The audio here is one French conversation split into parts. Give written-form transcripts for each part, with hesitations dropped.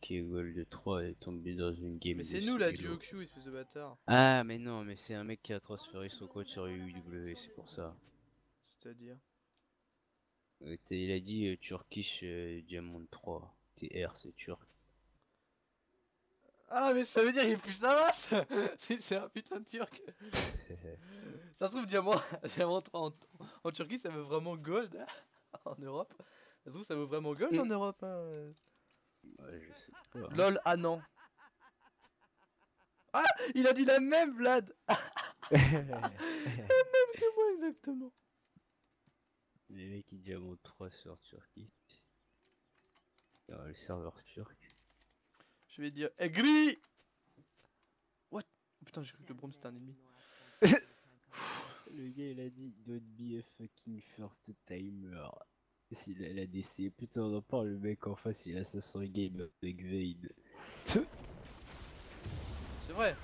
qui est Gold 3 est tombé dans une game Mais de c'est nous là, solo. duo Q, espèce de bâtard. Ah, mais non, mais c'est un mec qui a transféré son code sur UW, c'est pour ça. C'est-à-dire. Il a dit Turkish Diamond 3. TR, c'est turc. Ah, mais ça veut dire qu'il est plus Savas. C'est un putain de turc. Ça se trouve, diamant, diamant 3 en Turquie, ça veut vraiment gold en Europe. Ça se trouve, ça veut vraiment gold en Europe. Hein. Ouais, je sais pas. Hein. Lol, ah non. Ah, il a dit la même, Vlad. La même que moi, exactement. Les mecs qui Diamond 3 sur Turquie. Le serveur turc. Je vais dire gris. What? Oh, putain, j'ai cru que le Brom c'était un ennemi. Le gars il a dit don't be a fucking first timer. S'il a la DC, putain on en parle, le mec en face il a 500 game avec Vayne. C'est vrai.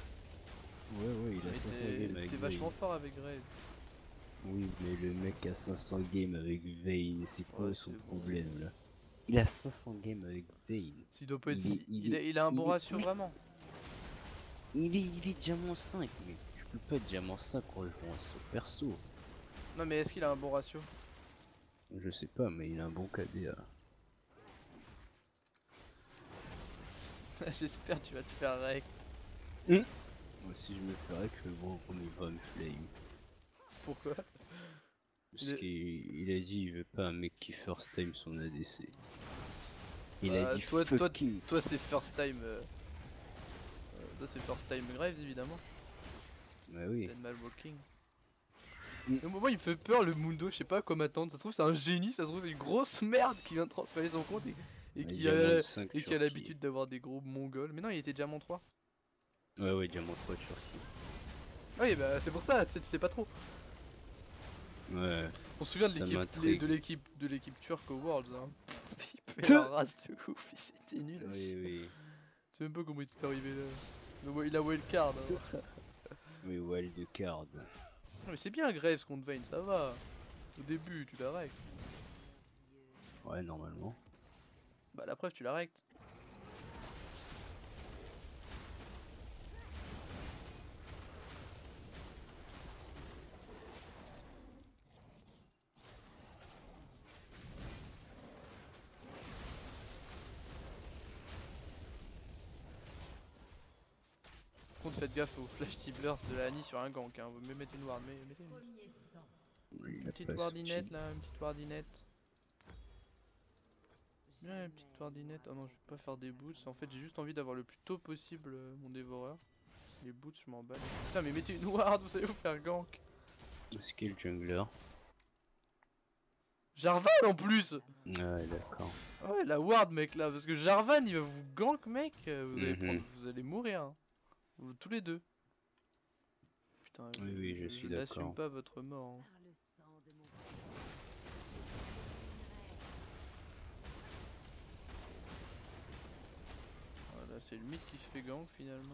Ouais, il a 500 game avec T'es Vayne. vachement fort avec Grave. Oui, mais le mec a 500 games avec Vayne, c'est quoi Ouais, son c'est bon. problème là? Il a 500 games avec Vayne. Il doit pas être si... il a un bon ratio vraiment. Il est diamant 5, mais tu peux pas être diamant 5 en jouant à son perso. Non mais est-ce qu'il a un bon ratio? Je sais pas, mais il a un bon KDA. J'espère que tu vas te faire rect. Moi si je me ferais que le gros il va me flame. Pourquoi? Parce qu'il a dit il veut pas un mec qui first time son ADC. Il Bah, a dit toi c'est first time. Toi c'est first time Graves évidemment. Bah oui. Dead mal walking. Mais moi il me fait peur le Mundo, je sais pas à quoi m'attendre. Ça se trouve c'est un génie, ça se trouve c'est une grosse merde qui vient de transférer son compte et qui a l'habitude d'avoir des gros mongols. Mais non, il était diamant 3. Ouais, diamant 3 Turquie. Oui bah c'est pour ça, tu sais pas trop. Ouais. On se souvient de l'équipe turque au Worlds hein. Il fait la race de ouf, c'était nul. Oui. Tu sais même pas comment il était arrivé là. Il a wildcard. Hein. Oui, wildcard. Mais c'est bien Graves contre Vayne, ça va. Au début, tu la rect. Ouais, normalement. Bah la preuve, tu la rect. Par contre, faites gaffe aux flash tiblers de la Annie sur un gank. Hein. Vous me mettez une ward, mais mettez une petite wardinette là, une petite wardinette. Ouais, une petite wardinette. Oh non, je vais pas faire des boots. En fait, j'ai juste envie d'avoir le plus tôt possible mon dévoreur. Les boots, je m'en bats. Putain, mais mettez une ward, vous savez vous faire gank. Skill jungler. Jarvan en plus. Ouais, d'accord. Ouais, la ward, mec là, parce que Jarvan il va vous gank, mec. Vous allez mourir. Hein. Tous les deux. Putain, Oui, je suis d'accord. n'assume pas votre mort. Hein. Voilà, c'est le mythe qui se fait gank finalement.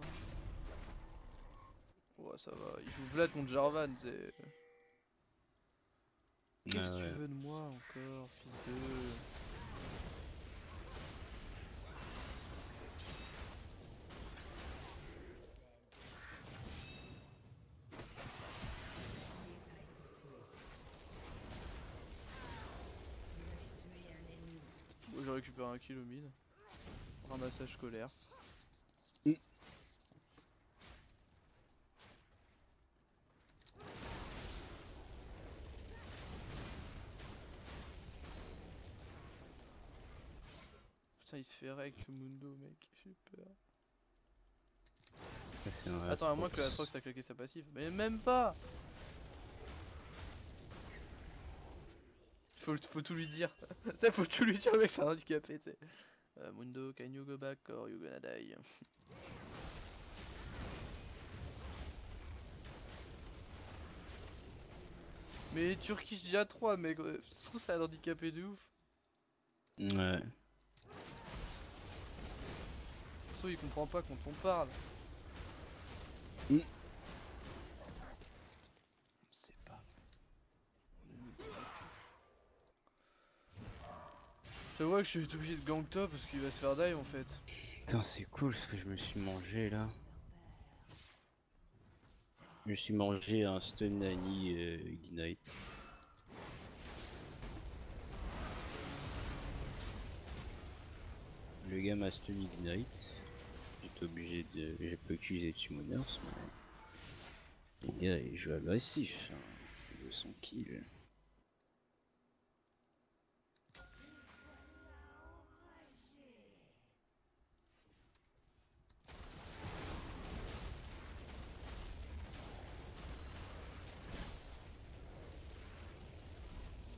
Ouais, ça va. Il joue Vlad contre Jarvan, c'est. Qu'est-ce que tu veux de moi encore, fils de. Bon, j'ai récupéré un kill au mid. Ramassage scolaire. Putain, il se fait rec le Mundo, mec. J'ai peur. Attends, à moins que Atrox a claqué sa passive. Mais même pas. Faut tout lui dire. Ça, faut tout lui dire, mec, c'est un handicapé, tu sais. Mundo, can you go back or you gonna die? Mais Turkish déjà 3 mec, ça se trouve c'est un handicapé de ouf. Ouais. Sauf il comprend pas quand on parle. C'est pas. Je vois que je suis obligé de gank top parce qu'il va se faire die en fait. Putain, c'est cool ce que je me suis mangé là. Je me suis mangé un Stun Nani Ignite. Le gars m'a Stun Ignite. J'étais obligé de. J'ai pas utilisé de Summoners, mais. Les gars, ils jouent agressif. Hein. Il veut son kill.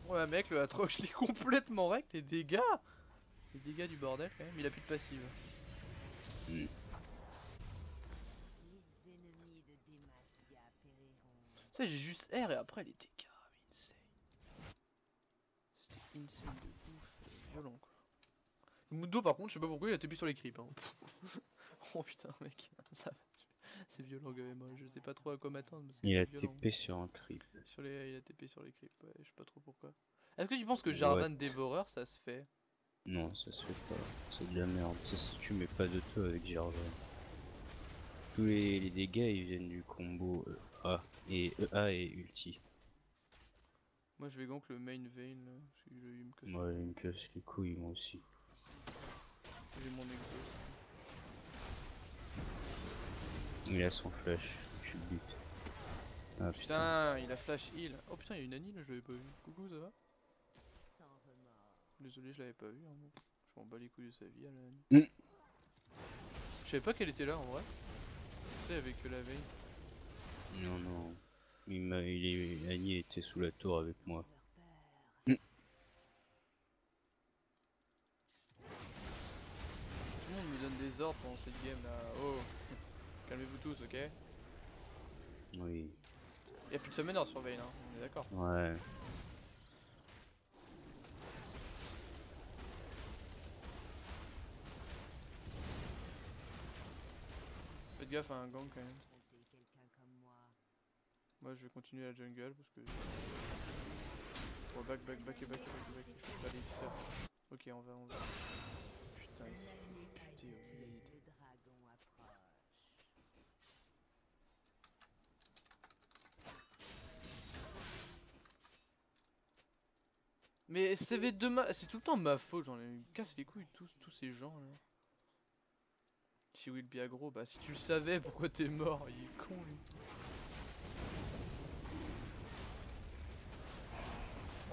Ouais mec, le Atrox je l'ai complètement rec, les dégâts. Les dégâts du bordel quand même, il a plus de passive. Mm. Ça j'ai juste R et après les dégâts, insane. C'était insane de ouf, violent quoi. Mundo par contre, je sais pas pourquoi il a TP sur les creeps. Hein. Oh putain mec, ça c'est violent quand même, je sais pas trop à quoi m'attendre. Il a violent. TP sur un creep. Il a TP sur les creeps, ouais, je sais pas trop pourquoi. Est-ce que tu penses que Jarvan dévoreur ça se fait? Non, ça se fait pas, c'est de la merde. Ça, si tu mets pas d'auto avec Jarvan. Tous les dégâts ils viennent du combo EA et ulti. Moi je vais gank le main vein là, parce qu'il me casse. Moi il me casse les couilles moi aussi. J'ai mon exhaust. Il a son flash, tu le butes. Ah putain, il a flash heal. Oh putain, il y a une Annie là, je l'avais pas vu. Coucou, ça va? Désolé, je l'avais pas vu. Hein. Je m'en bats les couilles de sa vie à la Annie. Je savais pas qu'elle était là en vrai. Tu sais, avec la veille. Non, non. Annie était sous la tour avec moi. Tout le monde me donne des ordres pendant cette game là. Oh, calmez-vous tous, ok? Oui. Y'a plus de summoner sur Vayne, hein. On est d'accord. Ouais. Faites gaffe à un gang quand même. Moi je vais continuer la jungle parce que... Oh, back. Il faut pas les faire. Ok, on va. Putain, il s'est fait buter au mid. Mais c'est tout le temps ma faute, j'en ai casse les couilles tous ces gens là. Chez Will be aggro, bah si tu le savais pourquoi t'es mort, il est con lui.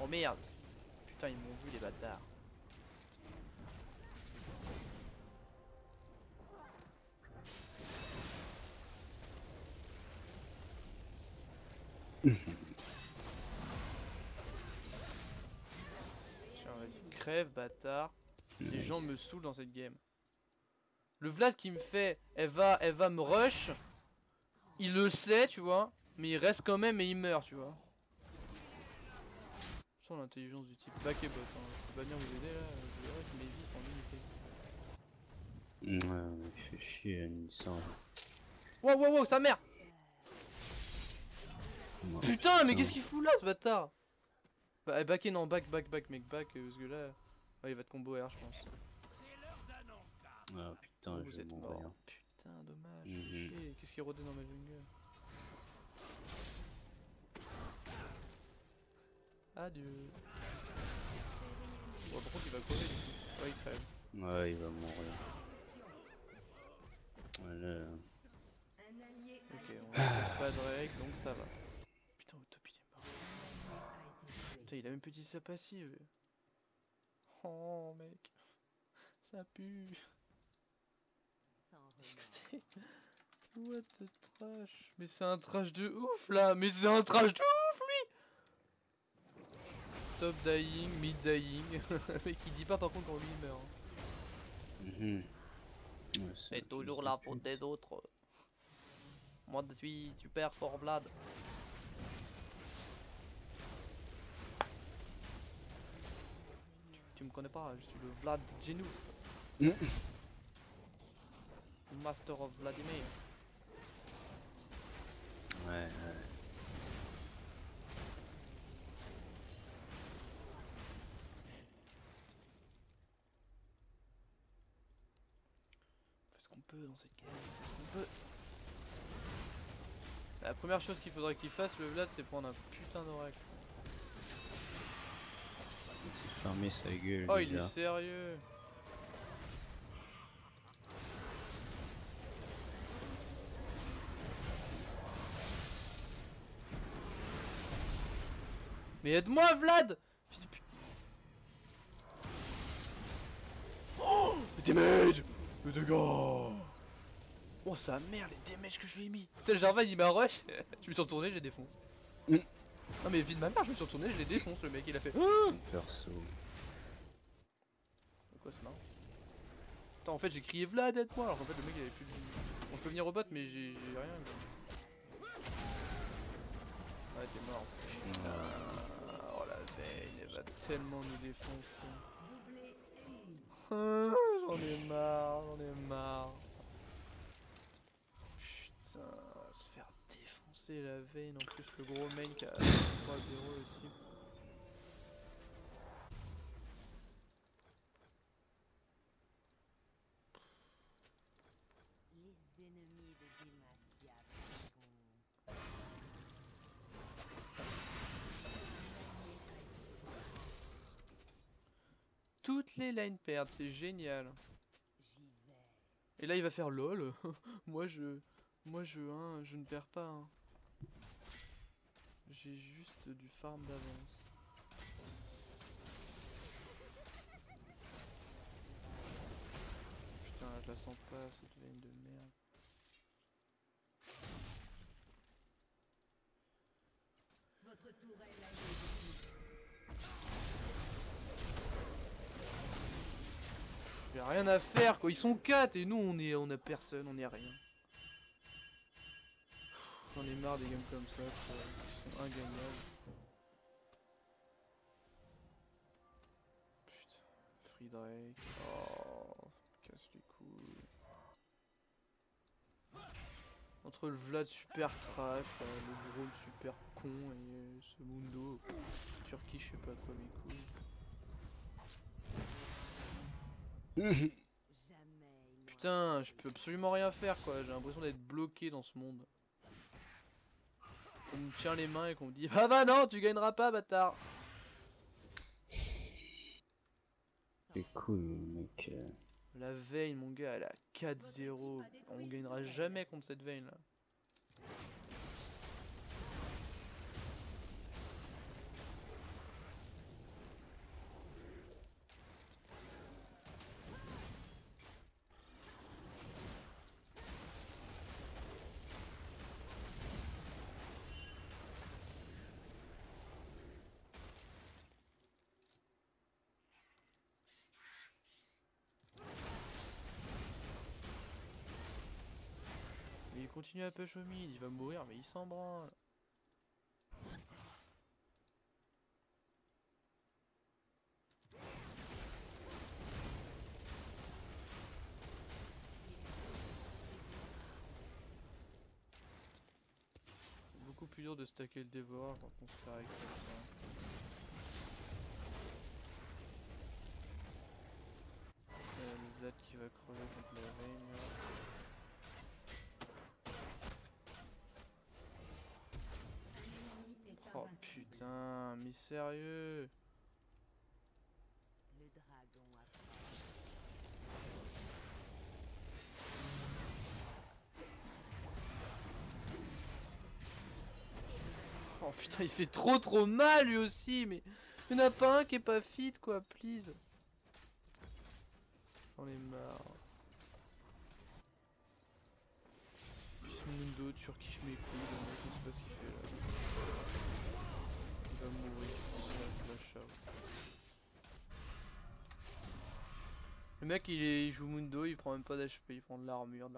Oh merde. Putain ils m'ont vu les bâtards. Tiens vas-y, crève bâtard. Les gens me saoulent dans cette game. Le Vlad qui me fait, elle va me rush. Il le sait, tu vois, mais il reste quand même et il meurt, tu vois. Sans l'intelligence du type back et bot, hein. Je peux pas venir vous aider là, je verrai que mes vies sont limitées. Ouais, il fait chier Annie ça. Wow, sa mère. Ouais, putain, mais qu'est-ce qu'il fout là ce bâtard? Bah back et non, back mec, back, parce que là... Ouais, il va te combo R je pense. Ah putain, vous êtes mort. Rien. Putain, dommage. Qu'est-ce qu'il rôdait dans ma jungle? Adieu. Bon, par contre, il va crever du coup. Ouais, il crève. Ouais, il va mourir. Voilà. Ok, on a pas de règles donc ça va. Putain, Utopie il est mort. Putain, il a même petit sa passive. Oh, mec. Ça pue. What the trash? Mais c'est un trash de ouf là! Mais c'est un trash de ouf lui! Top dying, mid dying. Mec il dit pas par contre quand lui il meurt. Ouais, c'est toujours la faute des autres. Moi je suis super fort Vlad. Tu me connais pas, je suis le Vlad Genus. Master of Vladimir. Ouais. ce qu'on peut dans cette game, on fait ce qu'on peut. La première chose qu'il faudrait qu'il fasse le Vlad c'est prendre un putain d'oracle. C'est fermer sa gueule. Oh il déjà. est sérieux. Mais aide-moi Vlad. Fils de pute. Oh le damage. Le dégât. Oh sa mère les damages que je lui ai mis. C'est le Jarvan il m'a rush. Je me suis retourné je les défonce. Non mais vide ma mère je me suis retourné je les défonce le mec il a fait. Ton perso. Pourquoi c'est marrant? Attends en fait j'ai crié Vlad aide-moi alors qu'en fait le mec il avait plus de... Bon je peux venir au bot mais j'ai rien quoi. Ouais t'es mort. Putain. Oh la veille elle va tellement nous défoncer. J'en ai marre. Putain, se faire défoncer la veine en plus le gros main qui a 3-0 le type. Les ennemis de Demacia Toutes les lines perdent, c'est génial. j'y vais. Et là il va faire lol. moi je ne perds pas. Hein. J'ai juste du farm d'avance. Putain je la sens pas cette veine de merde. Votre tourelle a été détruite. Y'a rien à faire quoi, ils sont 4 et nous on a personne, on est rien. J'en ai marre des games comme ça, quoi. Ils sont ingagnables. Putain, Free Drake, oh, casse les couilles. Entre le Vlad super trash, le Brawl super con et ce Mundo, Turquie je sais pas quoi mes couilles. Jamais il n'aura Putain, je peux absolument rien faire quoi, j'ai l'impression d'être bloqué dans ce monde. On me tient les mains et qu'on me dit ah bah non tu gagneras pas bâtard. C'est cool mec. La veille mon gars elle est à 4-0, on gagnera jamais contre cette veille là. Mais il continue à push au mid, il va mourir mais il s'en branle. C'est beaucoup plus dur de stacker le dévoreur quand on se fait avec comme ça. Le Vlad qui va crever contre la veine là. L'ennemi est Oh invincible. putain, mais sérieux. Le dragon a Oh putain il fait trop mal lui aussi mais il n'y en a pas un qui est pas fit quoi please. J'en ai marre. Puis ce Mundo turquiche mes couilles le mec je sais pas ce qu'il fait là. Il va mourir, il va flash out. Le mec il joue Mundo, il prend même pas d'HP, il prend de l'armure.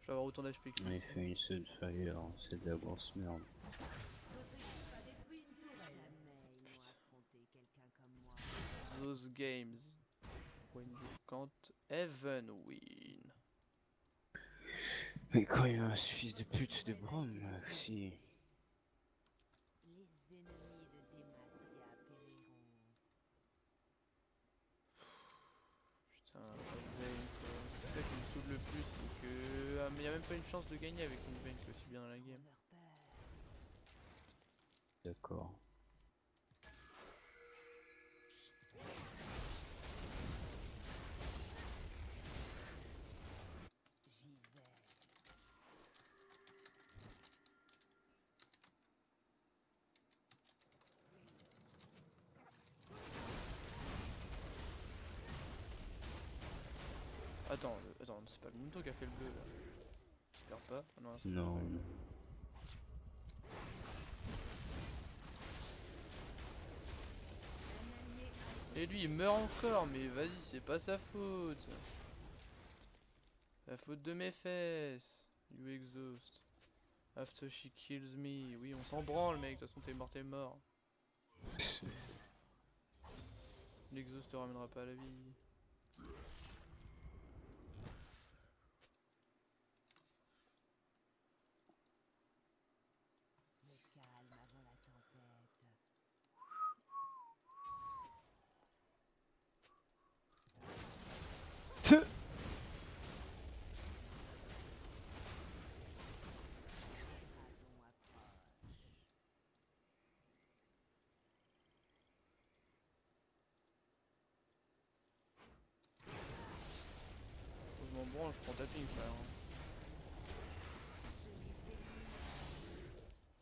Je vais avoir autant d'HP que Il lui. fait une seule fire, c'est de la grosse merde. Votre équipe a détruit une tourelle. Jamais ils n'ont affronté quelqu'un comme moi. Those games when you can't even win. Mais quand il y a un fils de pute de Brom, si. Les ennemis de Demacia périront. Putain, la veille quoi, mais y a même pas une chance de gagner avec une bank aussi bien dans la game. D'accord. J'y vais. Attends, c'est pas le Mundo qui a fait le bleu là. J'espère pas. Ah non, c'est pas Non, vrai. non. Et lui il meurt encore, mais vas-y, c'est pas sa faute. La faute de mes fesses. You exhaust. After she kills me. Oui, on s'en branle, mec. De toute façon, t'es mort, t'es mort. L'exhaust te ramènera pas à la vie. Le calme avant la tempête. Dragon approche. Je m'en branle, je prends ta ping, frère.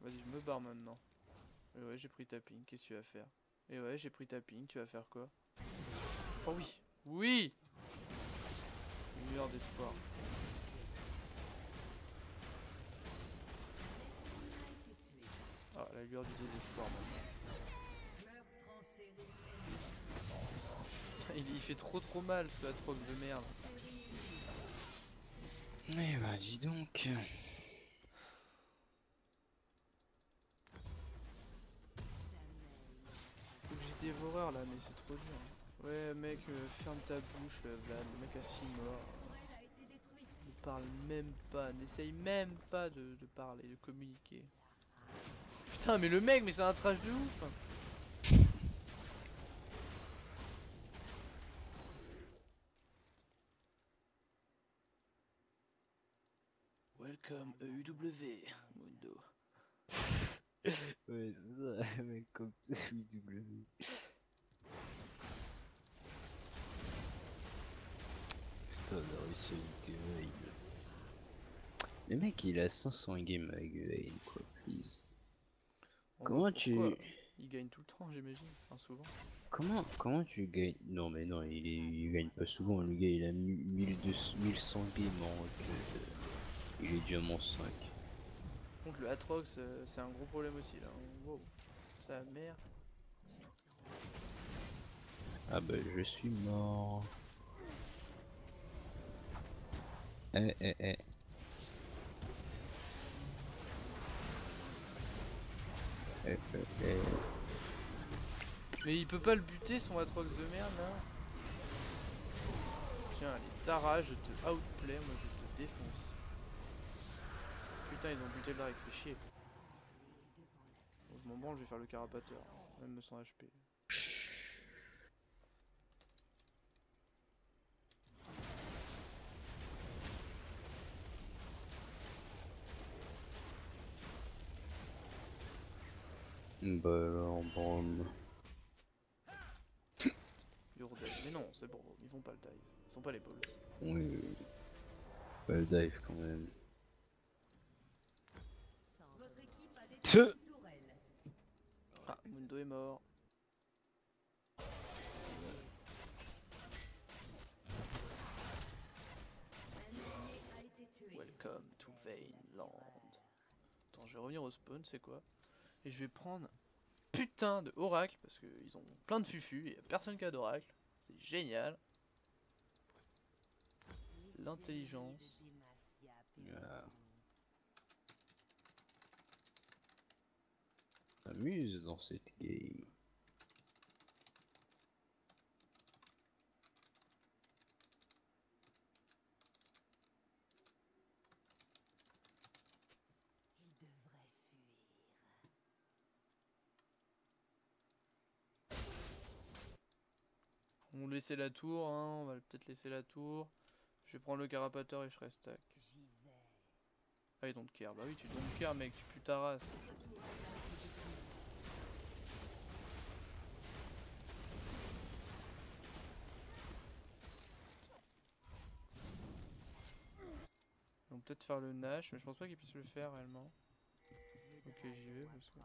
Vas-y, je me barre maintenant. Et ouais, j'ai pris ta ping, qu'est-ce que tu vas faire? Et ouais, j'ai pris ta ping, tu vas faire quoi? Oh oui! Oui! Une lueur d'espoir. Ah, la lueur du désespoir maintenant. Meurtre en série. Putain, il fait trop mal ce Atrox de merde. Eh bah dis donc. Faut que j'ai dévoreur là, mais c'est trop dur. Ouais, mec, ferme ta bouche, Vlad. Le mec a 6 morts. Tourelle a été détruite. Ne parle même pas, n'essaye même pas de parler, de communiquer. Putain, mais le mec, mais c'est un trash de ouf! Welcome EUW, Mundo. Ouais, c'est ça, mec, comme W. Putain, on a réussi à niquer Vayne. Le mec, il a 500 games avec Vayne, quoi, please. On Comment voit tu... pourquoi. Il gagne tout le temps, j'imagine. Enfin, souvent. Comment tu gagnes... Non, mais non, il gagne pas souvent, le gars, il a 1200 1100 games en il est diamant 5. Par contre, le Atrox, c'est un gros problème aussi, là. Wow. Sa mère. Ah bah, je suis mort. Eh, eh, eh. Eh, eh, eh. Mais il peut pas le buter, son Atrox de merde, là. Tiens, allez, Tara, je te outplay, moi je te défonce. Putain, ils ont buté le Drake, fait chier. Bon, je m'en branle, je vais faire le carapateur, même me sans HP. Bah alors, bon. Your dead. Mais non, c'est bon, ils vont pas le dive. Ils sont pas les balls. Oui, pas le dive quand même. Votre équipe a détruit une tourelle. Ah, Mundo est mort. Un allié a été tué. Welcome to Vaneland. Attends, je vais revenir au spawn, c'est quoi? Et je vais prendre putain de oracle, parce qu'ils ont plein de fufus et y a personne qui a d'oracle. C'est génial. L'intelligence. Ah. S'amuse dans cette game. Il devrait fuir. On laissait la tour, hein, on va peut-être laisser la tour. Je vais prendre le carapateur et je reste stack. J'y vais. Ah, ils don't care. Bah oui, tu don't care, mec, tu pues ta race. Ils vont peut-être faire le Nash, mais je pense pas qu'ils puissent le faire réellement. Ok, j'y vais parce que.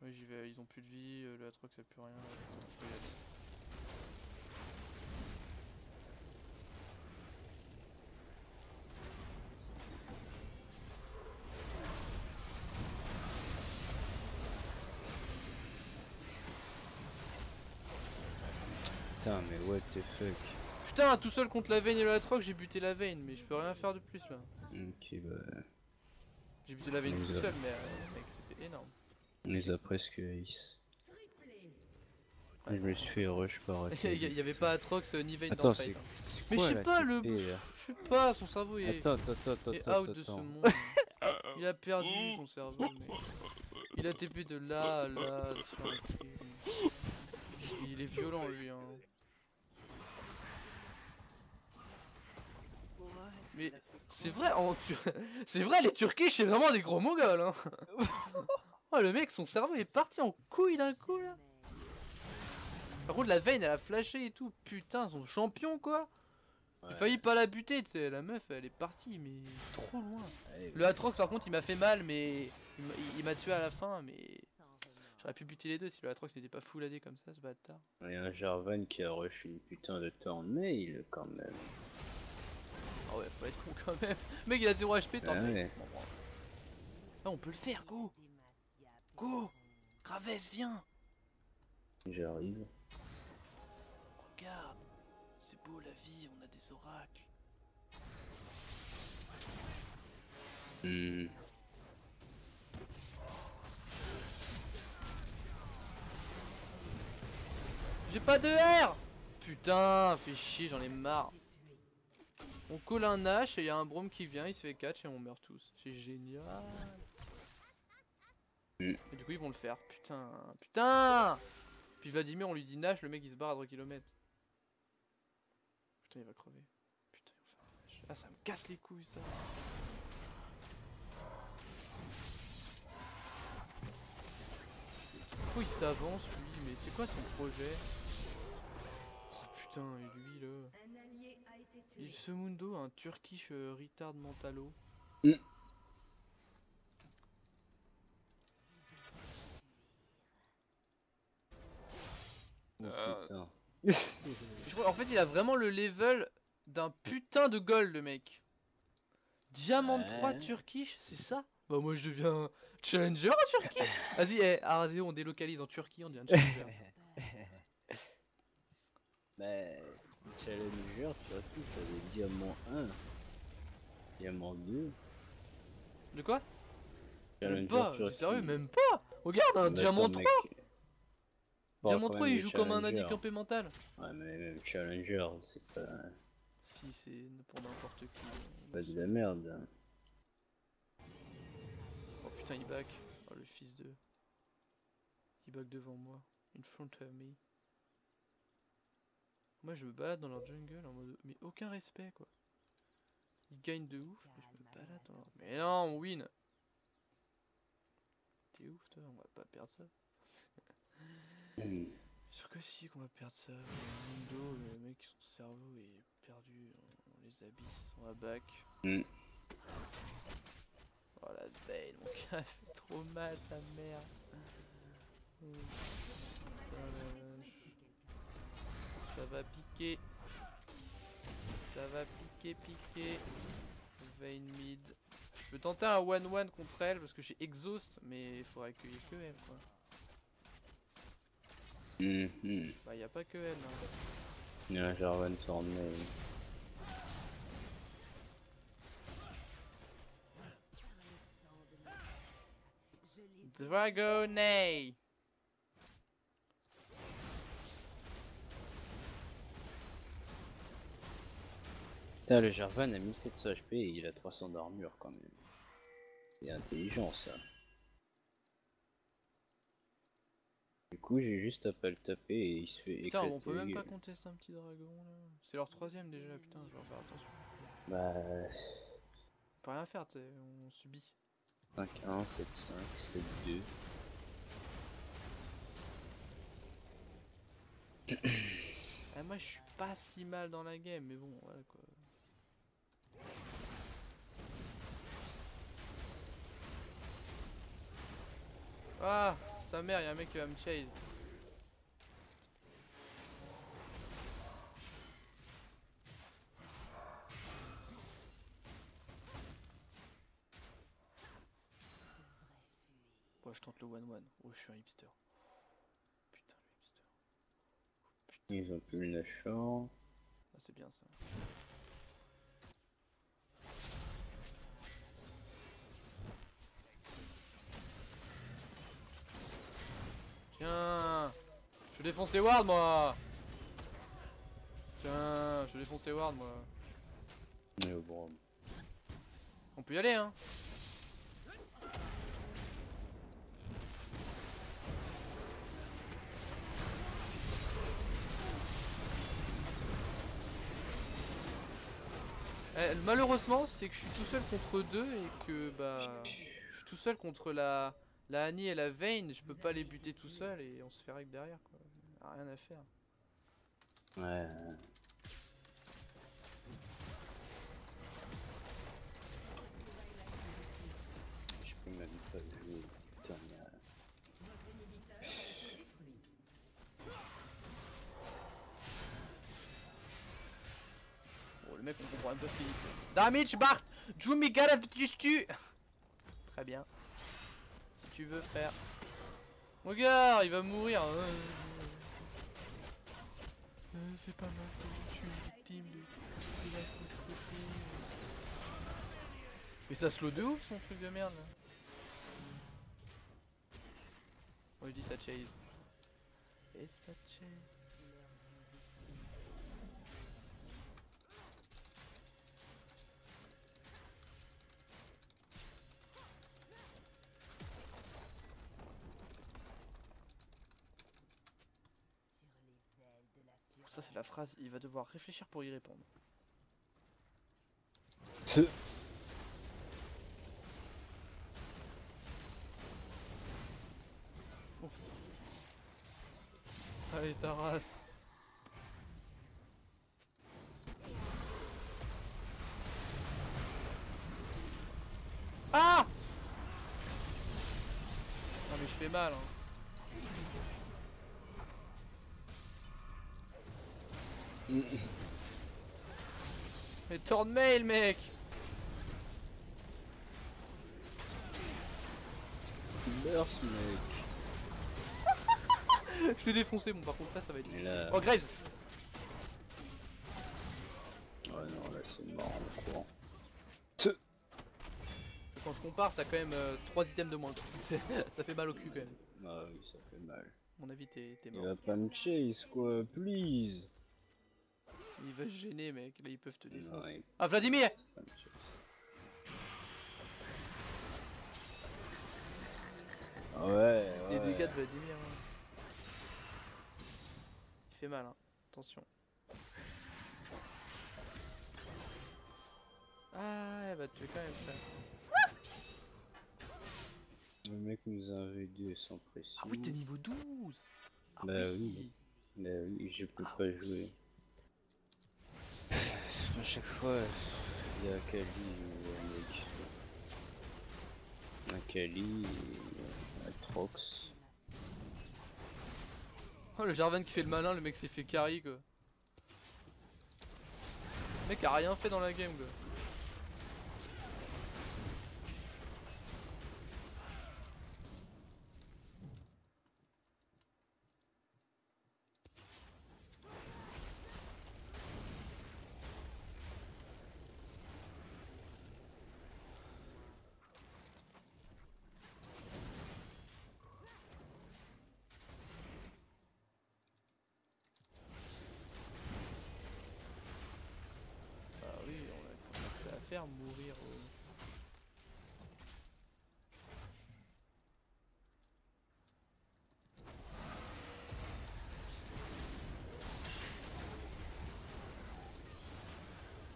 Oui, j'y vais, ils ont plus de vie, le Atrox ça plus rien. Je peux y aller. Putain, mais what the fuck. Putain, tout seul contre la Vayne et le Atrox, j'ai buté la Vayne, mais je peux rien faire de plus là. Ok, bah. J'ai buté la Vayne On tout les a- seul, mais mec, c'était énorme. On les a presque ace. Je me suis fait rush par Il y avait pas Atrox ni Vayne dans Attends, le fight. Mais je quoi, sais la pas, le. TP, là Je sais pas, son cerveau est. Attends, est out de ce monde. Il a perdu son cerveau, mec. Il a TP de là à là. sur un truc. Il est violent, lui, hein. Mais c'est vrai, c'est vrai, les Turkish, c'est vraiment des gros mongols, hein. Oh, le mec, son cerveau est parti en couille d'un coup, là. Par contre, la Vayne, elle a flashé et tout. Putain, son champion, quoi. J'ai failli pas la buter, tu sais. La meuf, elle est partie, mais trop loin. Le Atrox, par contre, il m'a fait mal, mais il m'a tué à la fin, mais j'aurais pu buter les deux si le Atrox n'était pas full AD comme ça, ce bâtard. Il y a un Jarvan qui a rush une putain de turn mail quand même. Ah ouais, faut être con quand même. Le mec, il a 0 HP, tant pis. Ouais. Ah, on peut le faire, go. Go. Graves, viens. J'arrive. Regarde. C'est beau la vie, on a des oracles. J'ai pas de R. Putain, fais chier, j'en ai marre. On colle un Nash et y a un Braum qui vient, il se fait catch et on meurt tous. C'est génial. Et du coup ils vont le faire. Putain, putain. Puis Vladimir, on lui dit Nash, le mec il se barre à 3 km. Putain, il va crever. Putain, il va faire un Nash. Ah, ça me casse les couilles ça. Pourquoi il s'avance lui? Mais c'est quoi son projet? Oh putain, et lui là. Il se mundo, un Turkish retard mentalo. Putain. En fait, il a vraiment le level d'un putain de gold, le mec. Diamant 3 Turkish, c'est ça? Bah, moi je deviens challenger en Turquie. Vas-y, vas-y, on délocalise en Turquie, on devient challenger. Bah, challenger, surtout, ça veut diamant 1. Diamant 2. De quoi? Même Challenger, pas, tu t'es sérieux? vois, Même pas. Regarde, un Mais diamant attends, 3. mec. Diamant Quand 3, même, il les joue comme un challengers. handicapé mental. Ouais, mais même challenger, c'est pas Si, c'est pour n'importe qui. de la merde. Oh putain, il back. Oh le fils de. Il back devant moi. In front of me. Moi je me balade dans leur jungle en mode. Mais aucun respect quoi. Ils gagnent de ouf, mais je me balade dans leur. Mais non, on win! T'es ouf toi, on va pas perdre ça. Sûr que si qu'on va perdre ça. Mundo, le mec, son cerveau est perdu dans les abysses. On va back. Oh la veille, mon gars fait trop mal ta mère. Putain, ça va piquer. Ça va piquer. Vayne mid. Je peux tenter un 1-1 contre elle parce que j'ai exhaust, mais il faudrait qu'il y ait que elle quoi. Bah y a pas que elle hein. Il y a un Jarvan turn mail. Dragonay. Putain, le Jarvan a 1700 HP et il a 300 d'armure quand même. C'est intelligent ça. Du coup, j'ai juste à pas le taper et il se fait Putain, éclater. on peut même la pas gueule. contester un petit dragon là. C'est leur troisième déjà, putain, je vais en faire attention. Bah. peut rien faire, on subit. 5-1, 7-5, 7-2. Moi je suis pas si mal dans la game, mais bon, voilà quoi. Ah, sa mère, y'a un mec qui va me chase. Ouais, je tente le 1-1. Oh, je suis un hipster. Putain, le hipster. Ils ont plus le Nashor. Ah, c'est bien ça. Tiens, je défonce les wards moi. Tiens, je défonce les wards moi. Mais bon. On peut y aller hein. Malheureusement, c'est que je suis tout seul contre deux et que bah je suis tout seul contre la Annie et la Vayne. Je peux pas les buter tout seul et on se fait règle derrière quoi. Rien à faire. Ouais. Je peux même pas jouer. Putain, Bon, le mec on comprend un peu ce qu'il dit. Damage Bart, Jumi tu. Très bien. Si tu veux frère. Regarde, il va mourir. C'est pas ma faute, je suis une victime de la société. Mais ça slow de ouf son truc de merde là. Moi je dis ça chase. Et ça chase. Ça c'est la phrase, il va devoir réfléchir pour y répondre. Oh. Allez ta race. Ah! Non mais je fais mal hein. Mais torn mail mec. burst mec. Je l'ai défoncé bon par contre là ça va être difficile. Là... Oh Graves. Ouais non là c'est mort en courant. Quand je compare t'as quand même 3 items de moins. Ça fait mal au cul quand même. Ah oui ça fait mal. À mon avis t'es Il mort. va pas me chase quoi, please. Il va se gêner mec, là ils peuvent te défoncer. Non, Ah Vladimir! pas me chase. Ouais, Les ouais. dégâts de Vladimir. Hein. Il fait mal hein, attention. Ah elle va te tuer quand même ça. Le mec nous a V2 sans pression. Ah oui t'es niveau 12. Ah Bah oui. Bah oui, je peux pas jouer. À chaque fois, il y a Kali, un Kali, un Trox. Oh le Jarvan qui fait le malin, le mec s'est fait carry quoi. Le mec a rien fait dans la game quoi. Faire mourir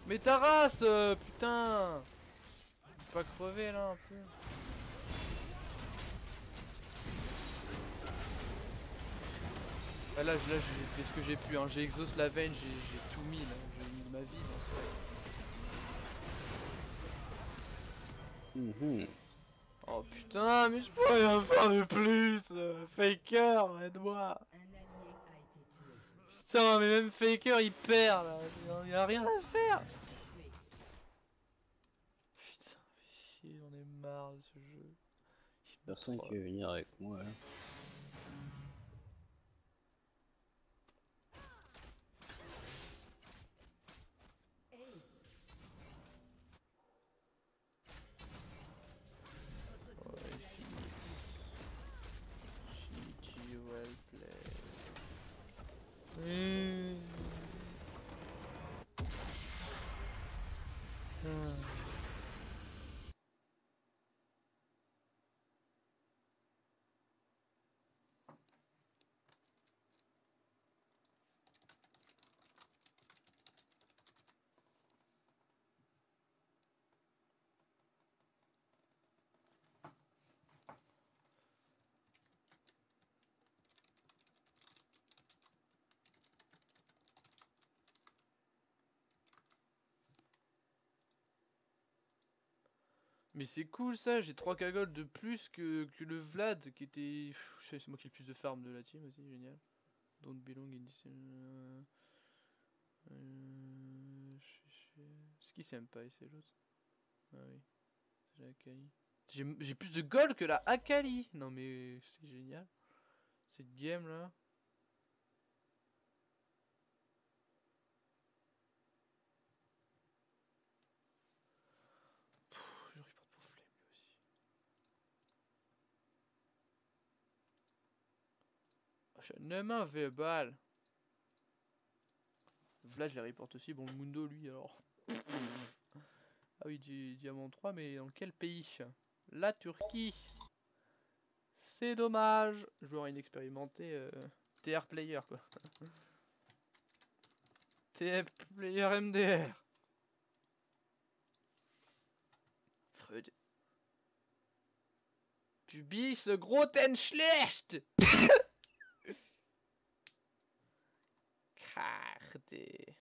Mais ta race putain. pas crever là un peu? Ah, là j'ai fait ce que j'ai pu, hein. J'ai exhaust la veine, j'ai tout mis là, j'ai mis ma vie dans ce fight. Oh putain, mais je peux rien faire de plus. Faker, aide-moi. Un allié a été tué. Putain, mais même Faker il perd là, il y a rien à faire. Tué. Putain, chier, j'en ai marre de ce jeu. Personne qui veut venir avec moi. Là. Ace. Oh, et Phoenix. GG, well played. Putain. Mais c'est cool ça, j'ai 3 cagoles de plus que le Vlad qui était... C'est moi qui ai le plus de farm de la team aussi, génial. Don't belong in this... C'est qui Senpai, c'est l'autre? Ah oui, c'est la Akali. J'ai plus de gold que la Akali. Non mais c'est génial. Cette game là. Je reparte pour Flame lui aussi. Je ne m'en vais balle. Vlad je les reporte aussi. Bon, le Mundo lui alors. Ah oui, Diamant 3, mais dans quel pays? La Turquie. C'est dommage. Joueur inexpérimenté. TR player quoi. TR player MDR. Freud. Du bist groten schlecht. Karte.